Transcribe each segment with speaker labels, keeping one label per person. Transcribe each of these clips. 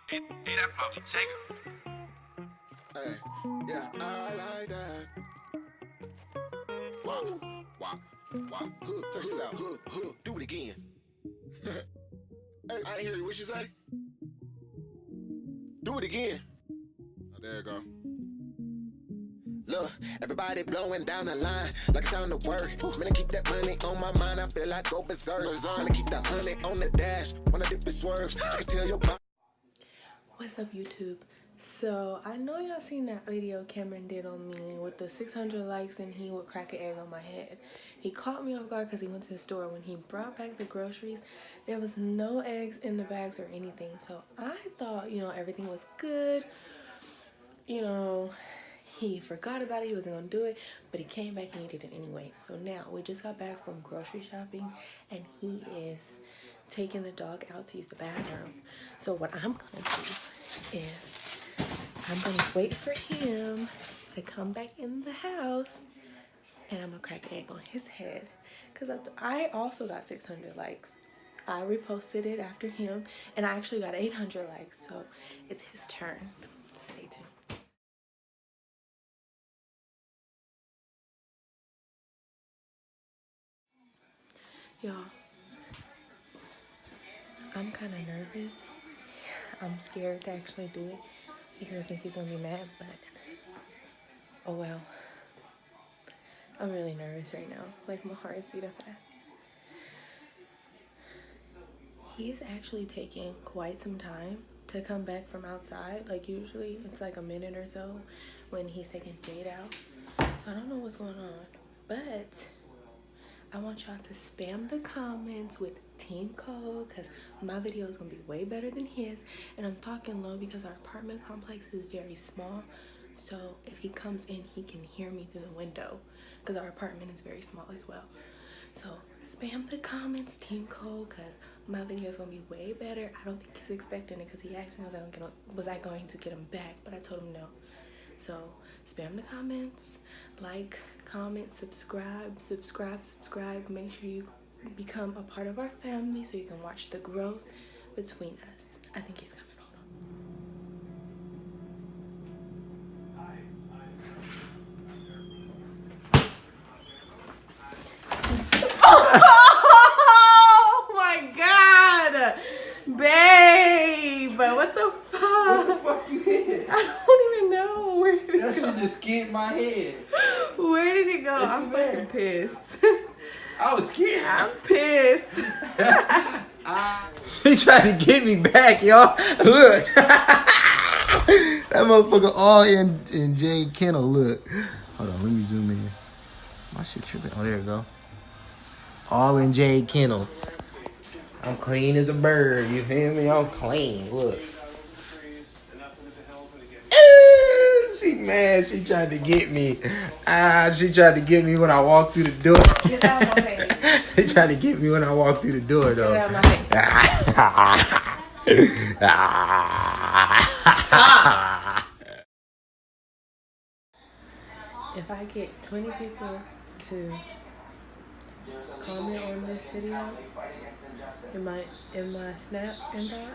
Speaker 1: Hey, that probably take her.
Speaker 2: Hey, yeah, I like that. Wow, wow, wow. Check this out. Do it again. Hey, I didn't hear you. What you say? Do it again. Oh, there you go. Look, everybody blowing down the line like it's on the work. Man, I keep that money on my mind. I feel like go berserk. Trying to keep the honey on the dash. When I dip the swerves, I can tell your body.
Speaker 3: What's up, YouTube? So I know y'all seen that video Cameron did on me with the 600 likes and he would crack an egg on my head. He caught me off guard because he went to the store. When he brought back the groceries, there was no eggs in the bags or anything. So I thought, everything was good. He forgot about it. He wasn't gonna do it, but he came back and he did it anyway. So now we just got back from grocery shopping and he is taking the dog out to use the bathroom. So what I'm gonna do is I'm gonna wait for him to come back in the house and I'm gonna crack an egg on his head because I also got 600 likes. I reposted it after him and I actually got 800 likes, so it's his turn. Stay tuned. Y'all, I'm kind of nervous. I'm scared to actually do it because I think he's gonna be mad, but oh well. I'm really nervous right now. Like, my heart is beating fast. He is actually taking quite some time to come back from outside. Like, usually it's like a minute or so when he's taking Jade out. So I don't know what's going on, but I want y'all to spam the comments with team code because my video is going to be way better than his. And I'm talking low because our apartment complex is very small. So if he comes in, he can hear me through the window because our apartment is very small as well. So spam the comments, team code, because my video is going to be way better. I don't think he's expecting it because he asked me was I going to get him back, but I told him no. So spam the comments, like, comment, subscribe. Make sure you become a part of our family so you can watch the growth between us. I think he's coming. Oh my god, babe! What the fuck?
Speaker 4: What the fuck you hit?
Speaker 3: I don't even know. Where did it
Speaker 4: That
Speaker 3: go?
Speaker 4: shit just skinned my head.
Speaker 3: Where did it go?
Speaker 4: It's
Speaker 3: I'm
Speaker 4: there.
Speaker 3: fucking pissed.
Speaker 4: I was scared.
Speaker 3: I'm pissed.
Speaker 4: He tried to get me back, y'all. Look. That motherfucker all in Jade Kennel. Look. Hold on, let me zoom in. My shit tripping. Oh, there you go. All in Jade Kennel. I'm clean as a bird. You feel me? I'm clean. Look. She mad. She tried to get me. She tried to get me when I walked through the door.
Speaker 3: Get out of my face.
Speaker 4: She tried to get me when I walked through the door, though.
Speaker 3: Get out of my face. If I get 20 people to comment on this video in my snap inbox,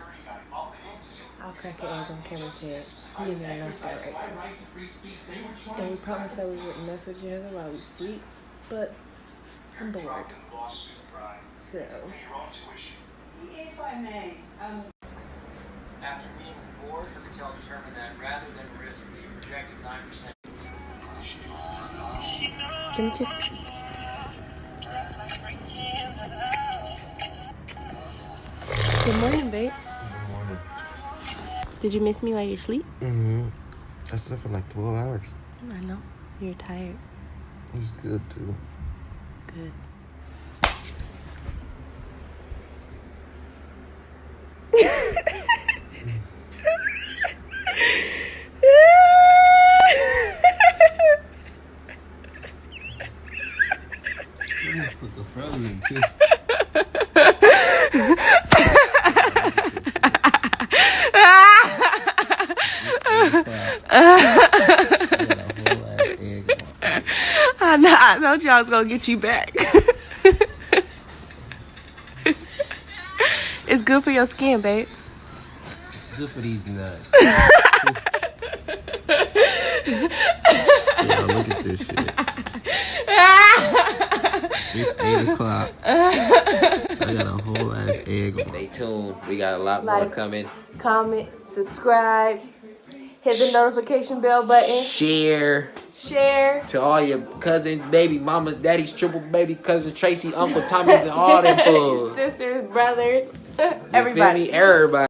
Speaker 3: I'll crack an egg on Cameron's head. He isn't enough that right now. And we promised that we wouldn't mess with each other while we sleep, but I'm bored. So
Speaker 5: If I may,
Speaker 6: After meeting with the board, Patel determined that rather than risk the projected 9%.
Speaker 3: give me a kiss. Good morning, babe.
Speaker 4: Good morning.
Speaker 3: Did you miss me while you sleep?
Speaker 4: Mm-hmm. I slept for like 12 hours.
Speaker 3: I know. You're tired.
Speaker 4: It was good, too.
Speaker 3: Good.
Speaker 4: Motherfucker frozen, too.
Speaker 3: I told you I was gonna get you back. It's good for your skin, babe.
Speaker 4: Good for these nuts. Yo, look at this shit. It's 8 o'clock. I got a whole ass egg. Stay tuned. We got a lot more coming.
Speaker 3: Comment, subscribe, hit the notification bell button.
Speaker 4: Share.
Speaker 3: To
Speaker 4: all your cousins, baby mamas, daddies, triple baby cousins, Tracy, Uncle Thomas, and all them fools.
Speaker 3: Sisters, brothers,
Speaker 4: everybody.
Speaker 3: everybody.